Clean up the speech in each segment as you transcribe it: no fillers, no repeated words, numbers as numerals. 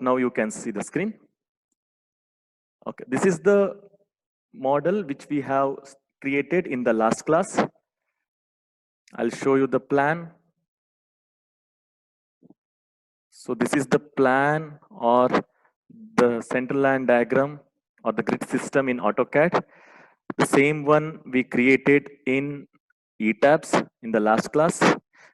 now you can see the screen. Okay, this is the model which we have created in the last class. I'll show you the plan. So this is the plan or the central line diagram or the grid system in AutoCAD. The same one we created in ETABS in the last class.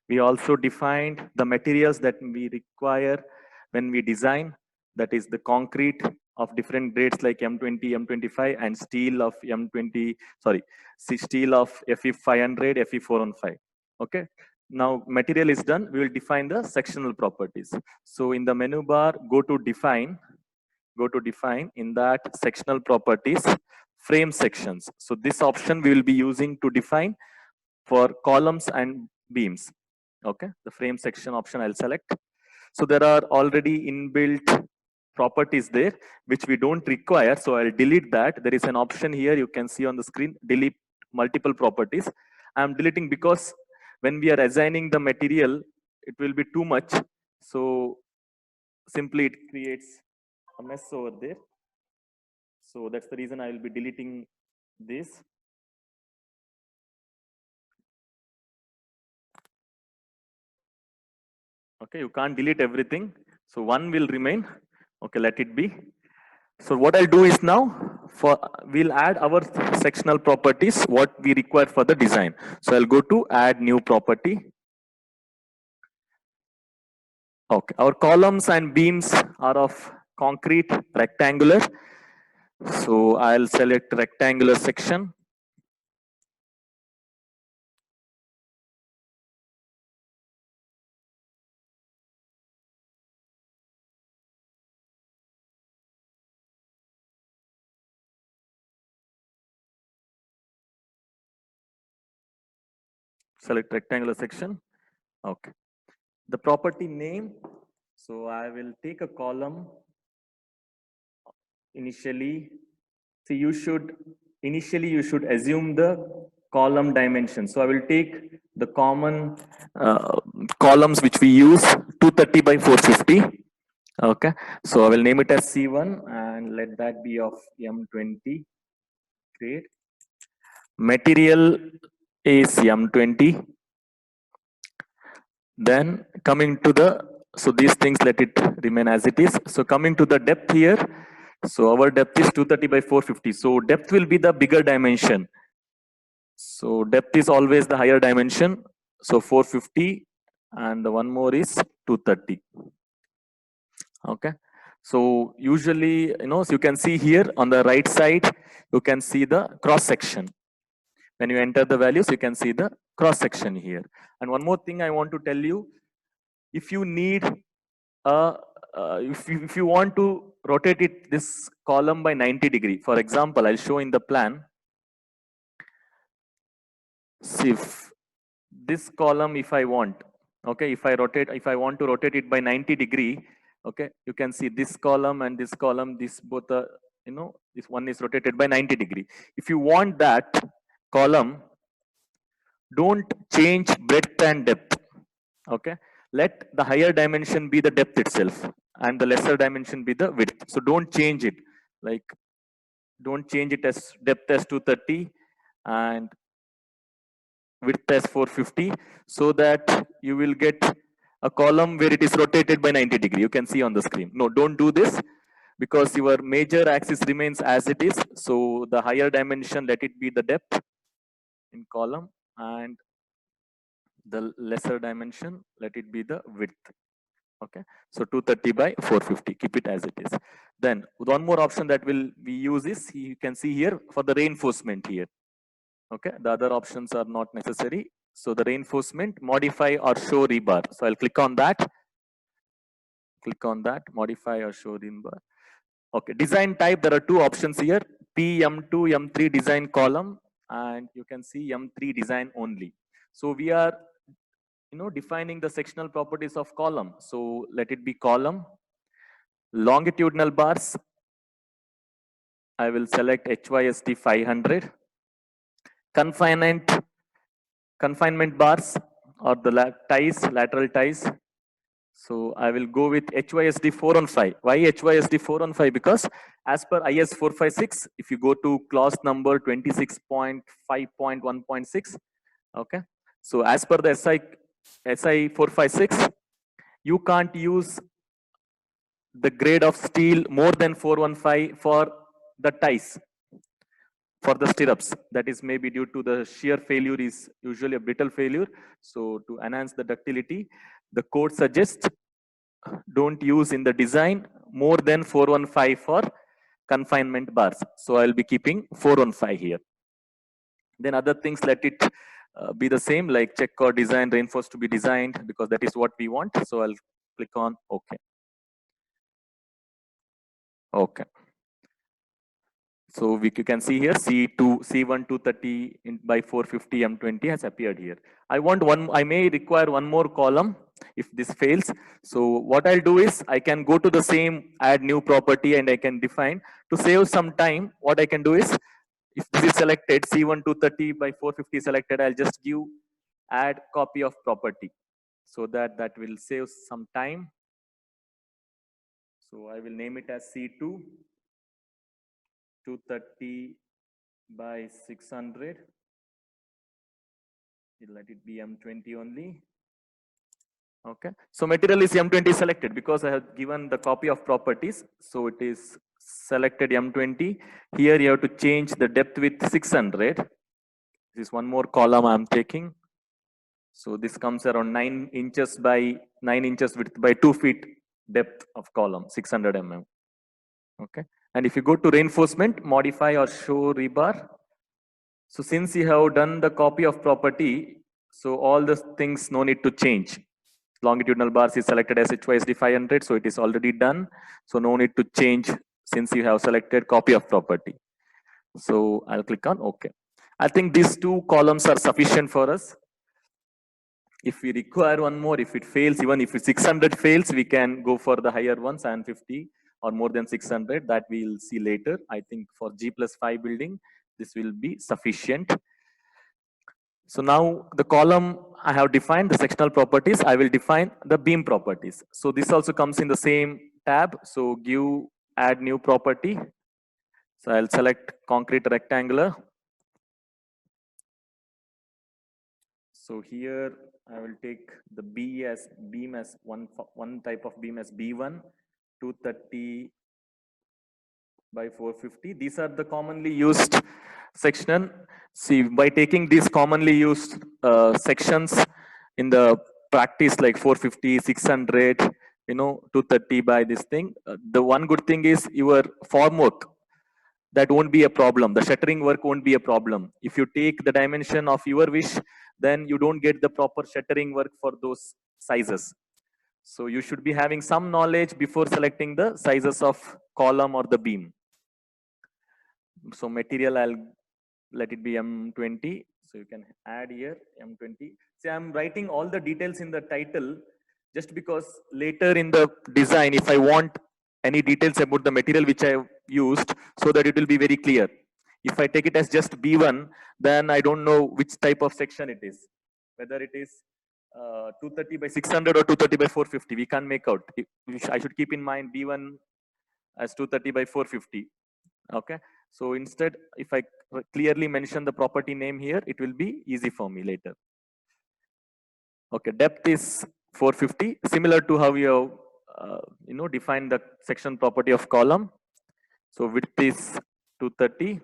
We also defined the materials that we require when we design, that is the concrete of different grades like M20, M25 and steel of M20, sorry, steel of FE500, FE415. Okay. Now material is done, we will define the sectional properties. So in the menu bar, go to define, in that sectional properties, frame sections. So this option we will be using to define for columns and beams. Okay, the frame section option I'll select. So there are already inbuilt properties there which we don't require, so I'll delete that. There is an option here you can see on the screen, delete multiple properties. I'm deleting because when we are assigning the material it will be too much, so simply it creates a mess over there. So that's the reason I will be deleting this. Okay, you can't delete everything, so one will remain. Okay, let it be. So what I'll do is now we'll add our sectional properties what we require for the design. So I'll go to add new property. Okay, our columns and beams are of concrete rectangular. So I'll select rectangular section. Select rectangular section. Okay. The property name. So I will take a column initially. See, initially you should assume the column dimension. So I will take the common columns which we use, 230 by 450. Okay, so I will name it as C1 and let that be of M20. Great. Material is M20. Then coming to the, so these things let it remain as it is. So coming to the depth here, so our depth is 230 by 450. So depth will be the bigger dimension. So depth is always the higher dimension. So 450 and the one more is 230. Okay. So usually, so you can see here on the right side, you can see the cross section. When you enter the values, you can see the cross section here. And one more thing I want to tell you, if you need if you want to rotate it this column by 90 degree, for example, I'll show in the plan. See, if this column, if I want, okay, if I want to rotate it by 90 degree, okay, you can see this column and this column, this both are, this one is rotated by 90 degree. If you want that column, don't change breadth and depth. Okay, let the higher dimension be the depth itself and the lesser dimension be the width. So don't change it, like don't change it as depth as 230 and width as 450, so that you will get a column where it is rotated by 90 degree. You can see on the screen. No, don't do this, because your major axis remains as it is. So the higher dimension, let it be the depth in column, and the lesser dimension, let it be the width. Okay, so 230 by 450, keep it as it is. Then one more option that will we use is, you can see here for the reinforcement here. Okay, the other options are not necessary. So the reinforcement, modify or show rebar. So I'll click on that. Click on that, modify or show rebar. Okay, design type, there are two options here, P, M2, M3 design column, and you can see M3 design only. So we are defining the sectional properties of column. So let it be column. Longitudinal bars, I will select HYST 500. Confinement bars or the ties, lateral ties, So I will go with HYSD 415. Why HYSD 415? Because as per IS 456, if you go to clause number 26.5.1.6, okay. So as per the SI 456, you can't use the grade of steel more than 415 for the ties, for the stirrups. That is maybe due to the shear failure is usually a brittle failure. So to enhance the ductility, the code suggests don't use in the design more than 415 for confinement bars. So I'll be keeping 415 here. Then other things, let it be the same, like check or design reinforced to be designed, because that is what we want. So I'll click on OK. Okay. So you can see here C1 230 by 450 M20 has appeared here. I may require one more column if this fails. So what I'll do is I can go to the same add new property and I can define. To save some time, what I can do is, if this is selected, C1 230 by 450 selected, I'll just give add copy of property, so that will save some time. So I will name it as C2 230 by 600. Let it be M20 only. Okay. So material is M20 selected because I have given the copy of properties. So it is selected M20. Here you have to change the depth with 600. This is one more column I'm taking. So this comes around 9 inches by 9 inches width by 2 feet depth of column, 600 mm. Okay. And if you go to reinforcement, modify or show rebar. So since you have done the copy of property, so all the things no need to change. Longitudinal bars is selected as HYSD 500, so it is already done. So no need to change since you have selected copy of property. So I'll click on OK. I think these two columns are sufficient for us. If we require one more, if it fails, even if 600 fails, we can go for the higher ones and 50 or more than 600. That we'll see later. I think for G+5 building, this will be sufficient. So now the column I have defined the sectional properties, I will define the beam properties. So this also comes in the same tab. So give add new property. So I'll select concrete rectangular. So here I will take the beam as one type of beam as B1, 230 by 450. These are the commonly used section. See, by taking these commonly used sections in the practice, like 450, 600, 230 by this thing, the one good thing is your formwork, that won't be a problem. The shuttering work won't be a problem. If you take the dimension of your wish, then you don't get the proper shuttering work for those sizes. So you should be having some knowledge before selecting the sizes of column or the beam. So material, I'll let it be M20. So you can add here M20. See, I'm writing all the details in the title just because later in the design, if I want any details about the material which I have used, so that it will be very clear. If I take it as just B1, then I don't know which type of section it is, whether it is 230 by 600 or 230 by 450. We can't make out. I should keep in mind B1 as 230 by 450. Okay. So instead, if I clearly mention the property name here, it will be easy for me later. Okay, depth is 450, similar to how you have define the section property of column. So width is 230,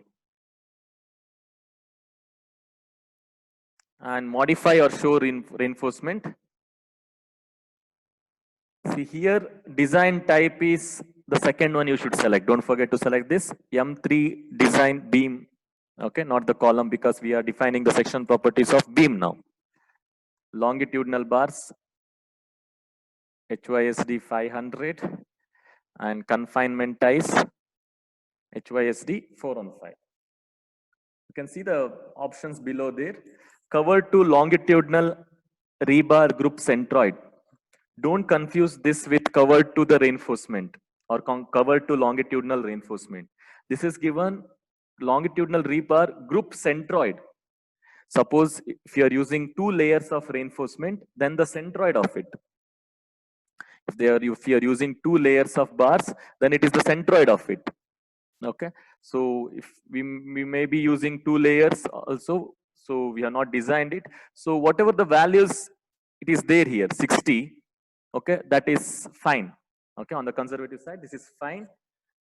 and modify or show reinforcement. See here, design type is the second one you should select. Don't forget to select this M3 design beam. Okay, not the column, because we are defining the section properties of beam now. Longitudinal bars, HYSD 500, and confinement ties, HYSD 415. You can see the options below there. Cover to longitudinal rebar group centroid. Don't confuse this with cover to the reinforcement or cover to longitudinal reinforcement. This is given longitudinal rebar group centroid. Suppose if you are using 2 layers of reinforcement, then the centroid of it. if you are using 2 layers of bars, then it is the centroid of it. Okay, so if we may be using 2 layers also, so we have not designed it. So whatever the values it is there here, 60, okay, that is fine. Okay, on the conservative side, this is fine.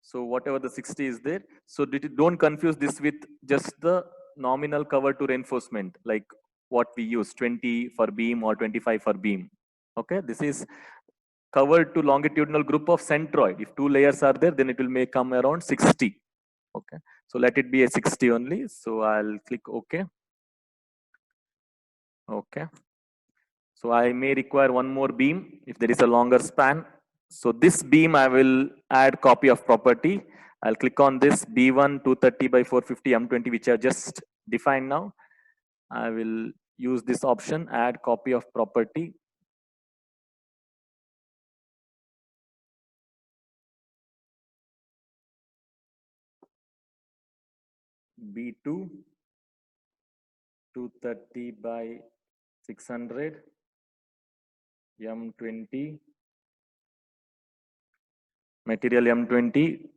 So whatever the 60 is there, so don't confuse this with just the nominal cover to reinforcement, like what we use 20 for beam or 25 for beam. Okay, this is covered to longitudinal group of centroid. If 2 layers are there, then it will may come around 60. Okay, so let it be a 60 only. So I'll click OK. Okay, so I may require one more beam if there is a longer span. So this beam I will add copy of property. I'll click on this B1 230 by 450 M20, which I just defined now. I will use this option, add copy of property. B2 230 by 600 M20, material M20.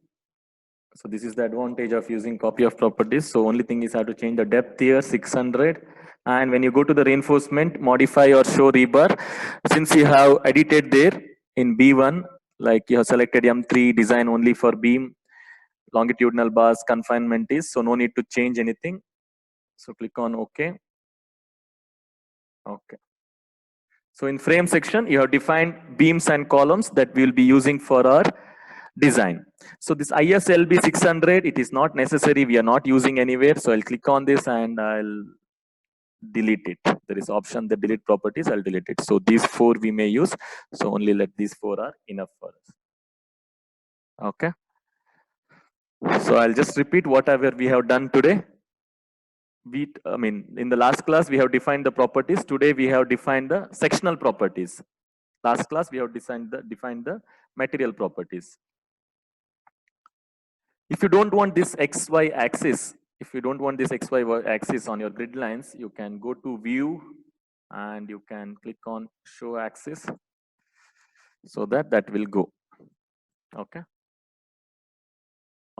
So this is the advantage of using copy of properties. So only thing is I have to change the depth here 600. And when you go to the reinforcement, modify or show rebar, since you have edited there in B1, like you have selected M3 design only for beam, longitudinal bars, confinement is, so no need to change anything. So click on OK. Okay. So in frame section, you have defined beams and columns that we will be using for our design. So this ISLB 600, it is not necessary. We are not using anywhere. So I'll click on this and I'll delete it. There is option that delete properties. I'll delete it. So these 4 we may use. So only let these 4 are enough for us. Okay. So I'll just repeat whatever we have done today. In the last class, we have defined the properties. Today, we have defined the sectional properties. Last class, we have defined the material properties. If you don't want this XY axis, on your grid lines, you can go to view and you can click on show axis so that will go. Okay.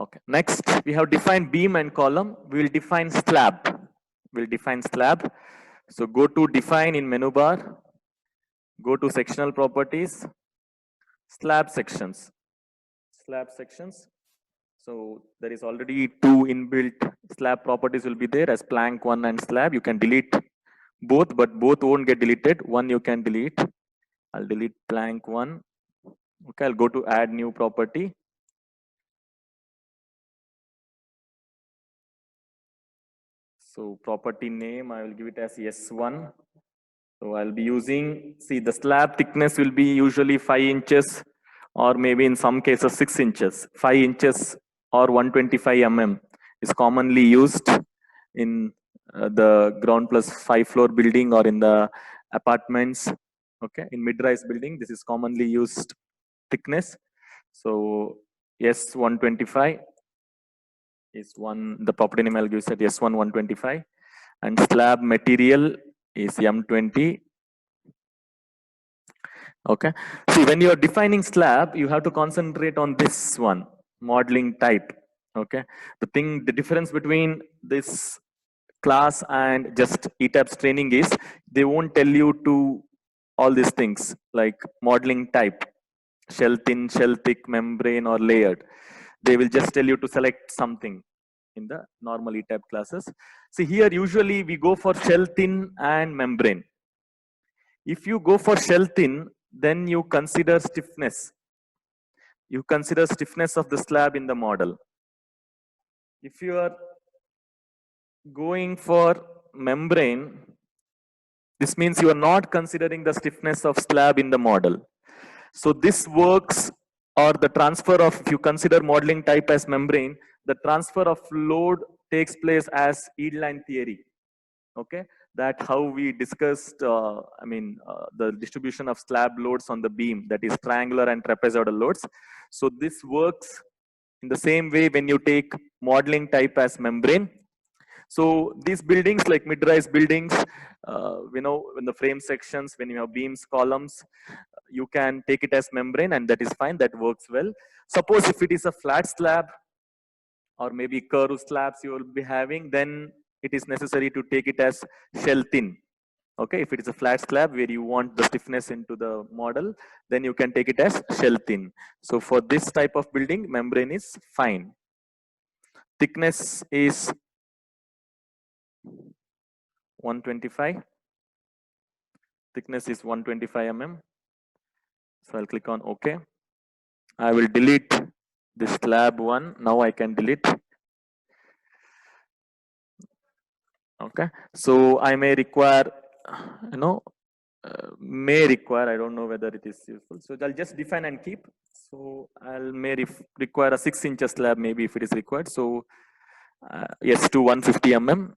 Okay. Next, we have defined beam and column. We will define slab. So go to define in menu bar, go to sectional properties, slab sections. So there is already 2 inbuilt slab properties will be there as plank 1 and slab. You can delete both, but both won't get deleted. One you can delete. I'll delete plank 1. Okay, I'll go to add new property. So property name, I will give it as S1. So I'll be using, see, the slab thickness will be usually 5 inches or maybe in some cases 6 inches. 5 inches or 125 mm is commonly used in the ground plus 5 floor building or in the apartments. Okay, in mid-rise building, this is commonly used thickness. So S125 is the property name I'll give set S1 125, and slab material is M20. Okay, see, when you are defining slab, you have to concentrate on this one, modeling type. Okay, the difference between this class and just ETABS training is they won't tell you to all these things like modeling type, shell thin, shell thick, membrane or layered. They will just tell you to select something in the normal ETABS classes. See, here usually we go for shell thin and membrane. If you go for shell thin, then you consider stiffness. You consider stiffness of the slab in the model. If you are going for membrane, this means you are not considering the stiffness of slab in the model. So this works, or the transfer of, if you consider modeling type as membrane, the transfer of load takes place as yield line theory. Okay, that how we discussed, the distribution of slab loads on the beam, that is triangular and trapezoidal loads. So this works in the same way when you take modeling type as membrane. So these buildings like mid-rise buildings, when the frame sections, when you have beams, columns, you can take it as membrane, and that is fine, that works well. Suppose if it is a flat slab or maybe curved slabs you will be having, then it is necessary to take it as shell thin. Okay, if it is a flat slab where you want the stiffness into the model, then you can take it as shell thin. So for this type of building, membrane is fine. Thickness is 125. Thickness is 125 mm. So I'll click on OK. I will delete this slab one. Now I can delete. Okay. So I may require, I don't know whether it is useful. So I'll just define and keep. So I'll require a 6 inch slab, maybe if it is required. So yes, to 150 mm.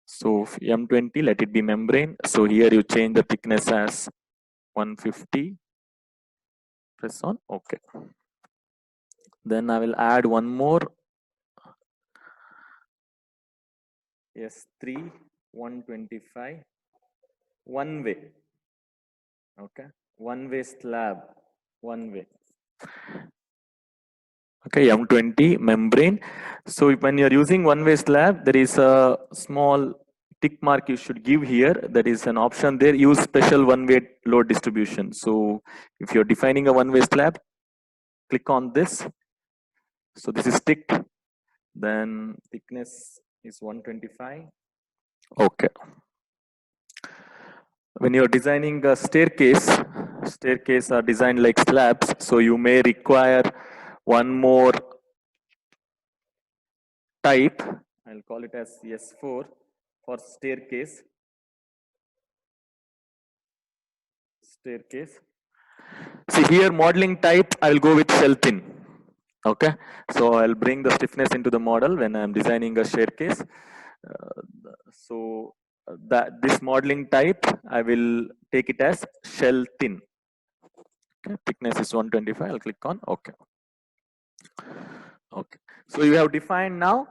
So M20, let it be membrane. So here you change the thickness as 150. Press on OK. Then I will add one more. S3 125. One way. Okay. One way slab. One way. Okay, M20 membrane. So when you're using one way slab, there is a small tick mark you should give here. That is an option there. Use special one way load distribution. So if you're defining a one way slab, click on this. So this is ticked. Then thickness is 125. Okay. When you're designing a staircase are designed like slabs. So you may require one more type. I'll call it as S4 for staircase. See here, modeling type, I'll go with shell thin. Okay, so I'll bring the stiffness into the model when I'm designing a staircase. That this modeling type, I will take it as shell thin. Okay, thickness is 125. I'll click on OK. Okay, so you have defined now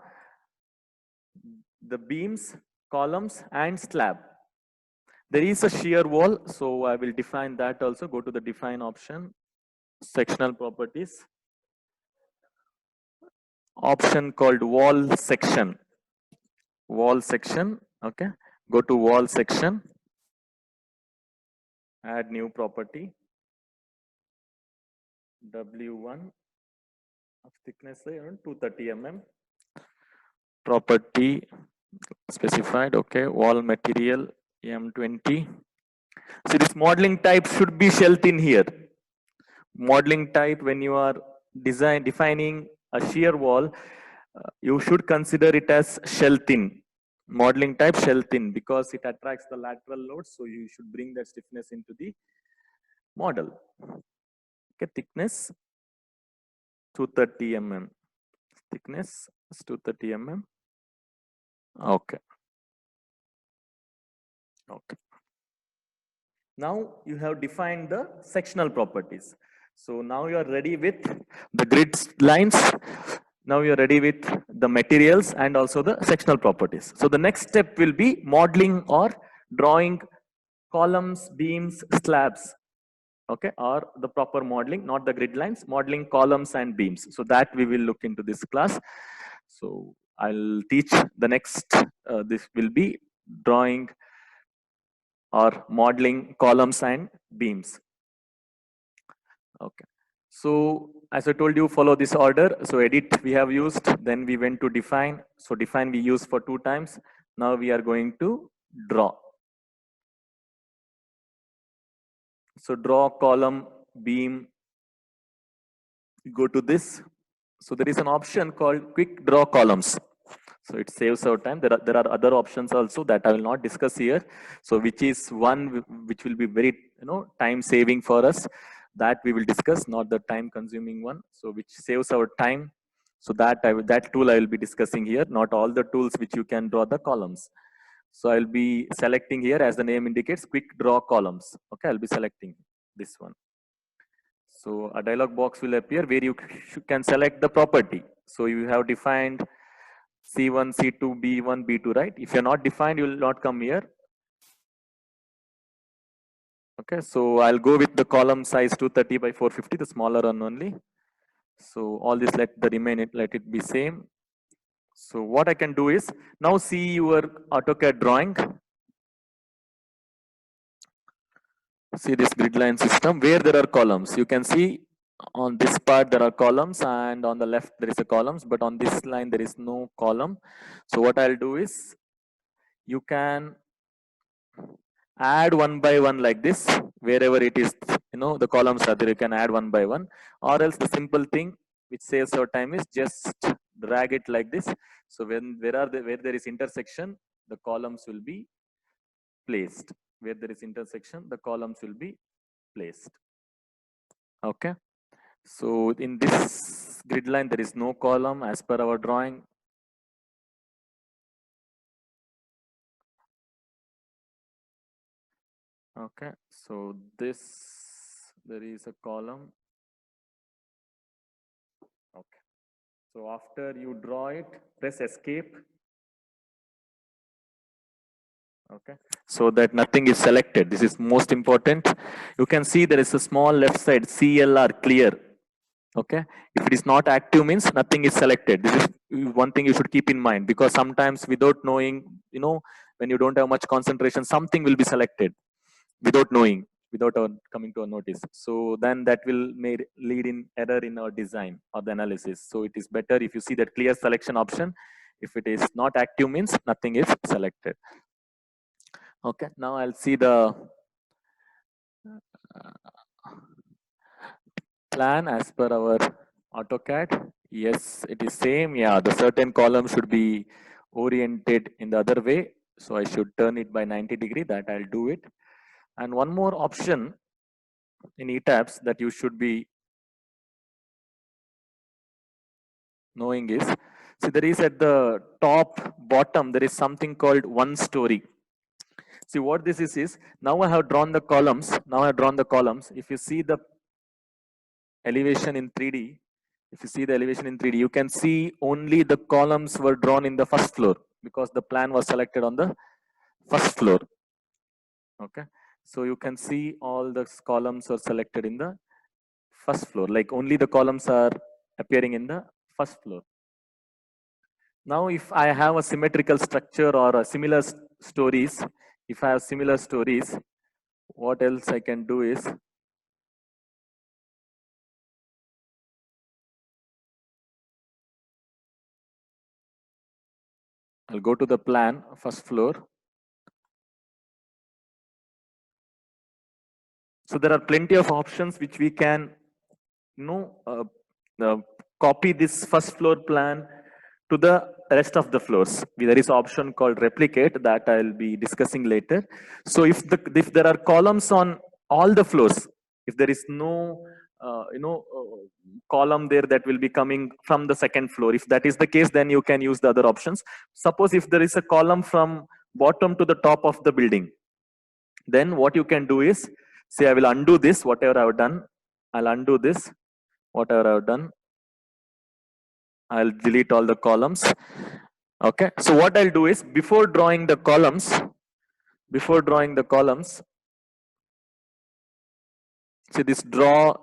the beams, columns, and slab. There is a shear wall, so I will define that also. Go to the define option, sectional properties, option called wall section. Wall section, okay. Go to wall section, add new property, W1 of thickness around 230 mm. Property specified, okay. Wall material M20. See, this modeling type should be shell thin here. Modeling type, when you are defining a shear wall, you should consider it as shell thin. Modeling type shell thin, because it attracts the lateral load, so you should bring that stiffness into the model. Okay, thickness 230 mm. Thickness is 230 mm. Okay. Okay. Now you have defined the sectional properties. So now you are ready with the grid lines. Now you are ready with the materials and also the sectional properties. So the next step will be modeling or drawing columns, beams, slabs. Okay, or the proper modeling, not the grid lines, modeling columns and beams. So that we will look into this class. So I'll teach the next, this will be drawing or modeling columns and beams. Okay. So as I told you, follow this order. So edit we have used, then we went to define. So define we used for 2 times. Now we are going to draw. So draw column, beam, go to this. So there is an option called quick draw columns. So it saves our time. There are other options also that I will not discuss here. So which is one which will be very time saving for us. That we will discuss, not the time consuming one. So which saves our time. So that tool I will be discussing here. Not all the tools which you can draw the columns. So I'll be selecting here, as the name indicates, quick draw columns. Okay, I'll be selecting this one. So a dialog box will appear where you can select the property. So you have defined C1, C2, B1, B2, right? If you're not defined, you will not come here. Okay, so I'll go with the column size 230 by 450, the smaller one only. So all this let it be same. So what I can do is now see your AutoCAD drawing. See this grid line system where there are columns. You can see on this part there are columns and on the left there is a columns, but on this line there is no column. So what I'll do is you can add one by one like this wherever it is, the columns are there, you can add one by one, or else the simple thing which saves your time is just drag it like this. So where there is intersection, the columns will be placed. Where there is intersection, the columns will be placed. Okay, so in this grid line there is no column as per our drawing. Okay, so this, there is a column. Okay, so after you draw it, press escape. Okay, so that nothing is selected. This is most important. You can see there is a small left side CLR, clear. Okay, if it is not active means nothing is selected. This is one thing you should keep in mind, because sometimes without knowing, when you don't have much concentration, something will be selected without knowing, without coming to a notice. So then that will lead in error in our design or the analysis. So it is better if you see that clear selection option. If it is not active means nothing is selected. Okay, now I'll see the plan as per our AutoCAD. Yes, it is same. Yeah, the certain column should be oriented in the other way. So I should turn it by 90 degree. That I'll do it. And one more option in ETABS that you should be knowing is, see, there is at the top bottom, there is something called one story. See what this is now I have drawn the columns. If you see the elevation in 3D, you can see only the columns were drawn in the first floor because the plan was selected on the first floor. Okay, so you can see all the columns are selected in the first floor, like only the columns are appearing in the first floor. Now, if I have a symmetrical structure or a similar stories, what else I can do is, I'll go to the plan, first floor. So there are plenty of options which we can, copy this first floor plan to the rest of the floors. There is option called replicate that I'll be discussing later. So if there are columns on all the floors, if there is no column there that will be coming from the second floor, if that is the case, then you can use the other options. Suppose if there is a column from bottom to the top of the building, then what you can do is, say I will undo this, whatever I've done, I'll undo this, whatever I've done, I'll delete all the columns. Okay, so what I'll do is, before drawing the columns, see this draw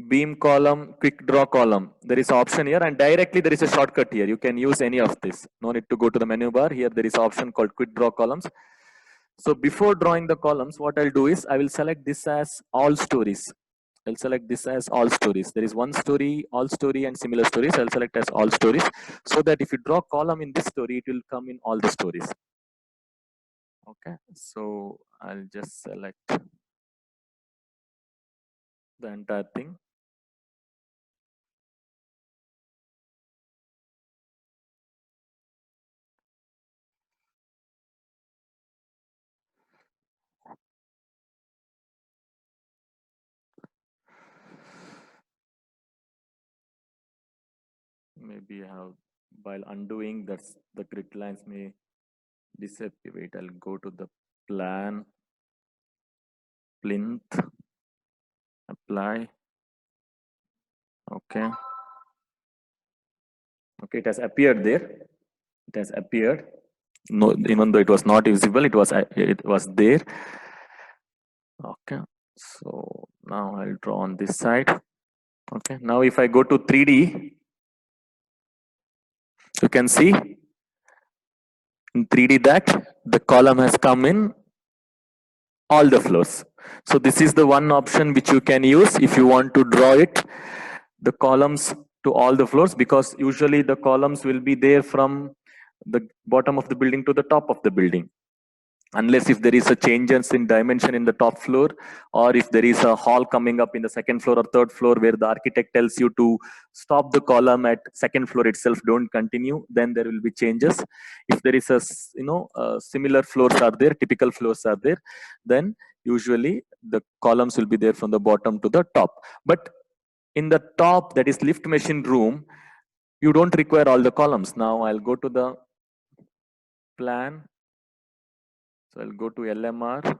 beam column, quick draw column, there is option here, and directly there is a shortcut here. You can use any of this, no need to go to the menu bar. Here there is option called quick draw columns. So before drawing the columns, what I'll do is I will select this as all stories. I'll select this as all stories. There is one story, all story, and similar stories. I'll select as all stories, so that if you draw column in this story, it will come in all the stories. Okay, so I'll just select the entire thing. Maybe I have, while undoing, that's the grid lines may disappear. Wait, I'll go to the plan, plinth, apply. Okay, it has appeared there. It has appeared. No, even though it was not visible, it was there. Okay, so now I'll draw on this side. Okay, now if I go to 3D, you can see in 3D that the column has come in all the floors. So this is the one option which you can use if you want to draw it, the columns to all the floors, because usually the columns will be there from the bottom of the building to the top of the building, unless if there is a changes in dimension in the top floor, or if there is a hall coming up in the second floor or third floor where the architect tells you to stop the column at second floor itself, don't continue, then there will be changes. If there is a similar floors are there, typical floors are there, then usually the columns will be there from the bottom to the top. But in the top, that is lift machine room, you don't require all the columns. Now I'll go to the plan. So I'll go to LMR.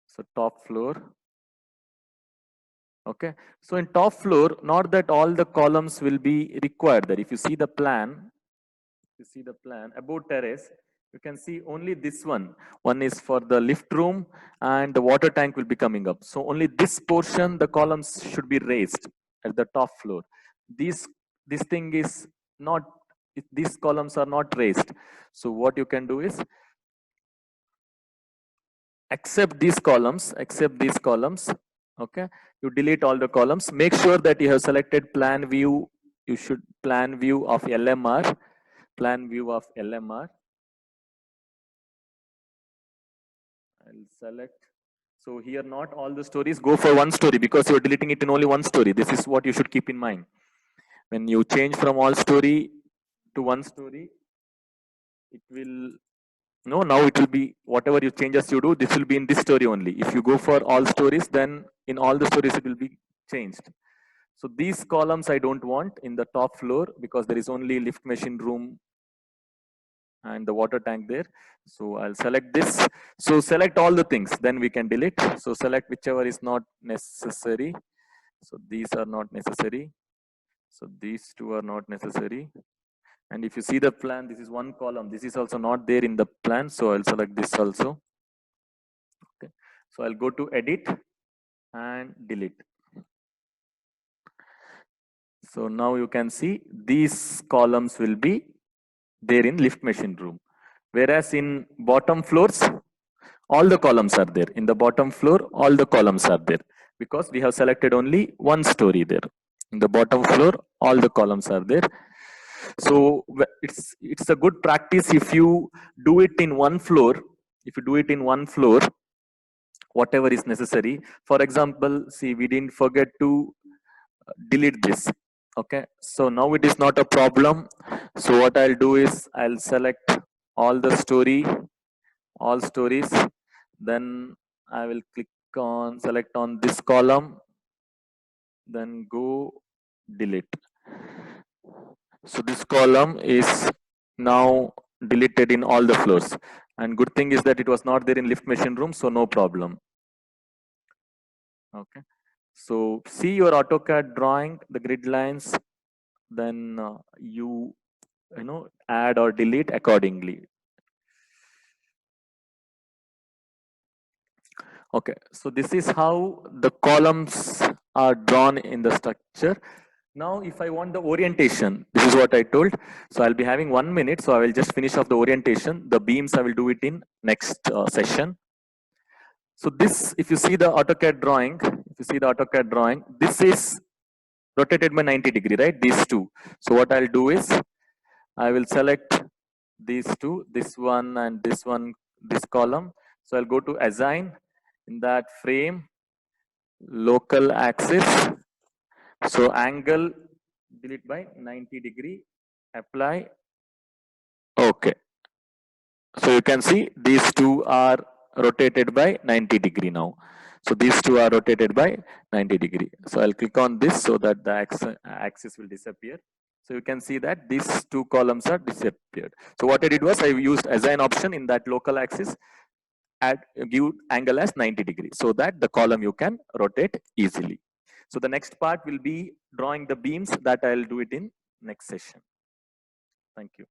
So top floor. Okay. So in top floor, not that all the columns will be required there. If you see the plan, about terrace, you can see only this one. One is for the lift room and the water tank will be coming up. So only this portion, the columns should be raised at the top floor. This thing is not, these columns are not raised. So what you can do is accept these columns, okay, you delete all the columns. Make sure that you have selected plan view. You should plan view of LMR, I'll select. So here not all the stories go for one story, because you're deleting it in only one story. This is what you should keep in mind when you change from all story to one story. It will no, now it will be whatever you changes you do, this will be in this story only. If you go for all stories, then in all the stories it will be changed. So these columns I don't want in the top floor, because there is only lift machine room and the water tank there. So I'll select this. So select all the things, then we can delete. So select whichever is not necessary. So these are not necessary. So these two are not necessary. And if you see the plan, this is one column. This is also not there in the plan. So I'll select this also. Okay. So I'll go to edit and delete. So now you can see these columns will be there in lift machine room. Whereas in bottom floors, all the columns are there. In the bottom floor, all the columns are there, because we have selected only one story there. In the bottom floor, all the columns are there. So it's a good practice if you do it in one floor. If you do it in one floor, whatever is necessary. For example, see, we didn't forget to delete this. Okay, so now it is not a problem. So what I'll do is I'll select all the all stories. Then I will click on, select on this column, then go delete. So this column is now deleted in all the floors. And good thing is that it was not there in lift machine room, so no problem. Okay. So see your AutoCAD drawing, the grid lines, then you add or delete accordingly. Okay, so this is how the columns are drawn in the structure. Now, if I want the orientation, this is what I told. So I'll be having 1 minute. So I will just finish off the orientation. The beams, I will do it in next session. So this, if you see the AutoCAD drawing, this is rotated by 90 degree, right? These two. So what I'll do is, I will select these two, this one and this one, this column. So I'll go to assign, in that frame, local axis. So angle, delete by 90 degree, apply. Okay. So you can see these two are rotated by 90 degree now. So these two are rotated by 90 degree. So I'll click on this so that the axis will disappear. So you can see that these two columns are disappeared. So what I did was I used assign option in that local axis, give angle as 90 degree, so that the column you can rotate easily. So the next part will be drawing the beams, that I'll do it in next session. Thank you.